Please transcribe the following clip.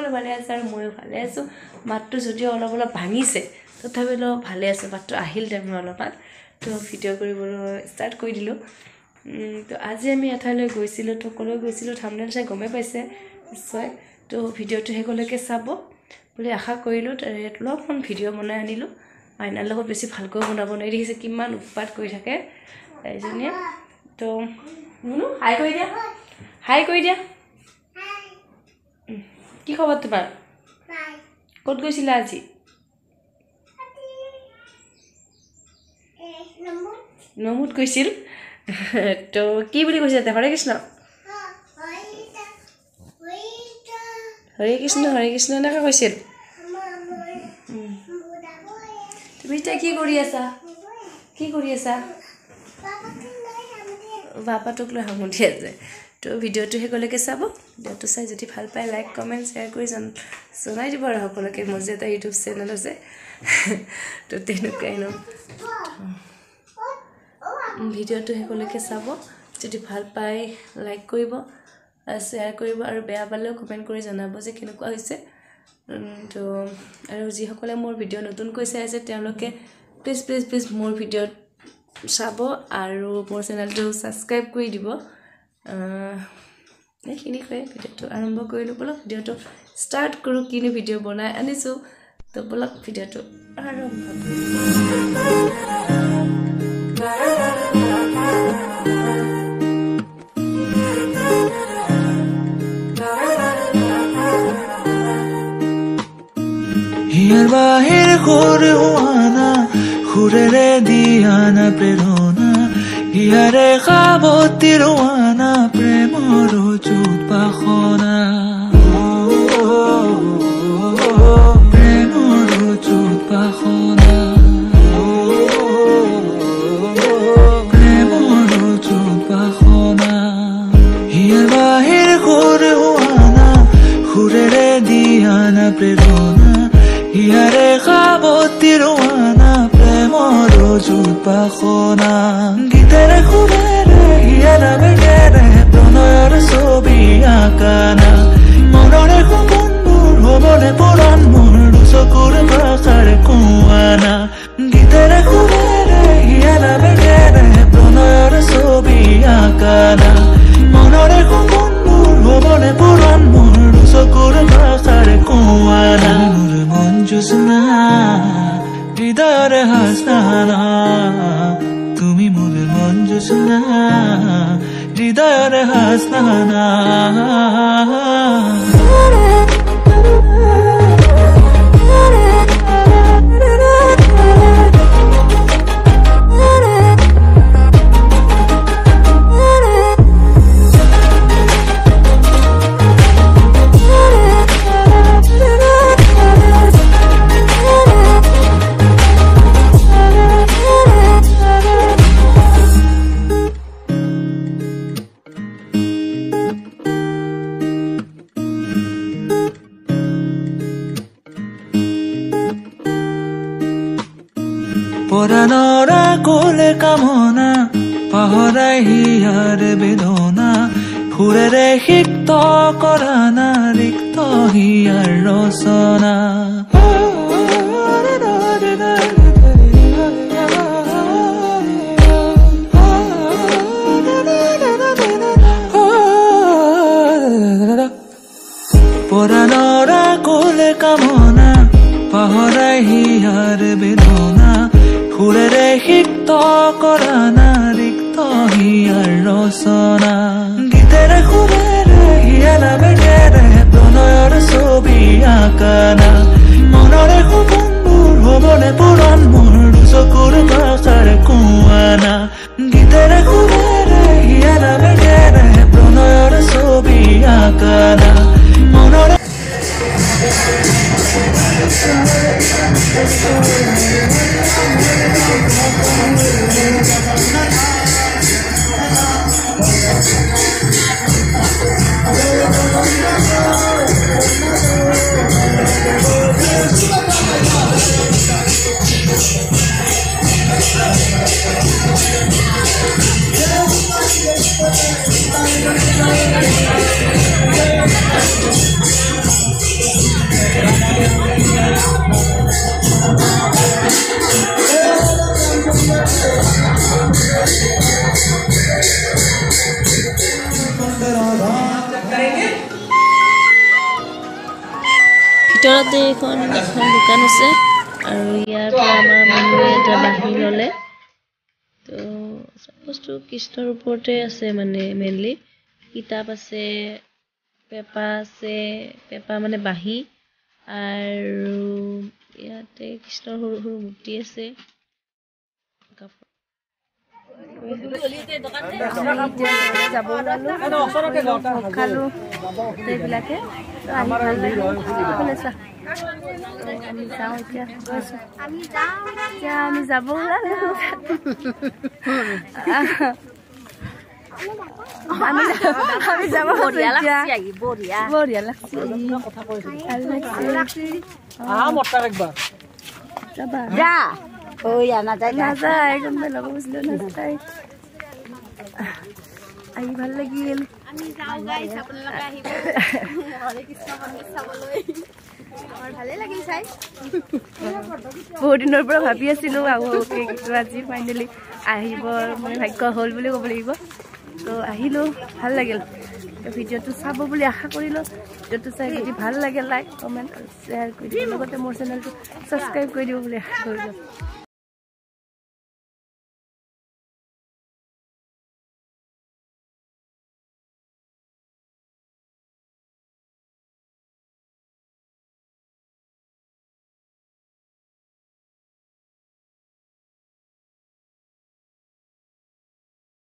সকলো ভালে আছে আৰু ময়ো ভালে আছোঁ মাতটো যদিও অলপ অলপ ভাঙিছে তথাপিও ভালে আছোঁ মাতটো আহিল টাইমে অলপমান তো ভিডিঅ' কৰিবলৈ ষ্টাৰ্ট কৰি দিলোঁ তো আজি আমি এঠাইলৈ গৈছিলোঁ তো ক'লৈ গৈছিলোঁ থাম্বনেইল চাই গমে পাইছে নিশ্চয় তো ভিডিঅ'টো শেষলৈকে চাব বুলি আশা কৰিলোঁ অলপমান ভিডিঅ' বনাই আনিলোঁ আইনাৰ লগত বেছি ভালকৈ বনাব নোৱাৰি দেখিছে কিমান উৎপাত কৰি থাকে এজনীয়ে তো মুনু হাই কৰি দিয়া কি খবৰ তোমাৰ ক'ত গৈছিলা আজি নমুত গৈছিল তো কি বুলি কৈছে হৰে কৃষ্ণ এনেকৈ কৈছিল তুমি এতিয়া কি কৰি আছা বাপাটোক লৈ সামুঠি আছে তো ভিডিঅ'টো শেষলৈকে চাব ভিডিঅ'টো চাই যদি ভাল পায় লাইক কমেণ্ট শ্বেয়াৰ কৰি জনাই দিব আৰু সকলোকে মোৰ যে এটা ইউটিউব চেনেল আছে তো তেনেকুৱাই ন ভিডিঅ'টো শেষলৈকে চাব যদি ভাল পায় লাইক কৰিব শ্বেয়াৰ কৰিব আৰু বেয়া পালেও কমেণ্ট কৰি জনাব যে কেনেকুৱা হৈছে তো আৰু যিসকলে মোৰ ভিডিঅ' নতুনকৈ চাই আছে তেওঁলোকে প্লিজ মোৰ ভিডিঅ'ত চাব আৰু মোৰ চেনেলটো ছাবস্ক্ৰাইব কৰি দিব এইখিনি কৈ ভিডিঅ'টো আৰম্ভ কৰিলোঁ বলক ভিডিঅ'টো ষ্টাৰ্ট কৰোঁ কিনো ভিডিঅ' বনাই আনিছোঁ তো বলক ভিডিঅ'টো আৰম্ভ হিয়াৰ বাহিৰ হোৱানা সুৰেৰে দিয়ানা প্ৰেৰণা হিয়াৰে সাৱতী ৰোৱানা প্ৰেমৰ যুত বাসনা প্ৰেমৰ যুত বাসনা প্ৰেমৰ যুত বাসনা হিয়াৰ বাহিৰ হোৱানা সুৰেৰে দিয়ানা প্ৰেৰণা হিয়াৰে সাৱতী ৰোৱানা প্ৰেমৰ যুত বাসনা গীতেৰে সুৰেৰে হিয়া নামেৰে প্ৰণয়ৰ ছবি আঁকানা মনৰে সপোনবোৰ হ'বনে পুৰণ মোৰ চকুৰ ভাষাৰ কোৱানা গীতেৰে সুৰেৰে হিয়া নামেৰে প্ৰণয়ৰ ছবি আঁকানা মনৰে সপোনবোৰ হ'বনে পুৰণ মোৰ চকুৰ ভাষাৰ কোৱানা জোসনা হৃদয়ৰ হাসনা তুমি মোৰ মন জোসনা হৃদয়ৰ হাসনা পৰাণৰা কোলে কামনা পাহৰাই হিয়াৰ বেদনা সুৰেৰে সিক্ত কৰা না ৰিক্ত হিয়াৰ ৰচনা পৰাণৰা কোলে কামনা পাহৰাই হিয়াৰ বেদনা সুৰেৰে সিক্ত কৰা না ৰিক্ত হিয়াৰ ৰচনা গীতেৰে সুৰেৰে হিয়া নামেৰে প্ৰণয়ৰ ছবি আঁকানা মনৰে সপোনবোৰ হ'বনে পুৰণ মোৰ চকুৰ ভাষাৰ কোৱানা গীতেৰে সুৰেৰে হিয়া নামেৰে প্ৰণয়ৰ ছবি আঁকানা মনৰে ওচৰতে এখন দোকান আছে আৰু ইয়াৰ পৰা আমাৰ মানুহে এটা বাঁহী ল'লে তো চব বস্তু কৃষ্ণৰ ওপৰতে আছে মানে মেইনলি কিতাপ আছে পেপা মানে বাঁহী আৰু ইয়াতে কৃষ্ণৰ সৰু সৰু মূৰ্তি আছে খালো এইবিলাকে আমি যাব বঢ়িয়া লাগছে আহি ভাল লাগিল বহুত দিনৰ পৰা ভাবি আছিলো আজি ফাইনেলি আহিব মানে ভাগ্য হ'ল বুলি ক'ব লাগিব তো আহিলো ভাল লাগিল ভিডিঅ'টো চাব বুলি আশা কৰিলো ভিডিঅ'টো চাই যদি ভাল লাগে লাইক কমেণ্ট আৰু শ্বেয়াৰ কৰি দিব লগতে মোৰ চেনেলটো ছাবস্ক্ৰাইব কৰি দিব বুলি আশা কৰিলো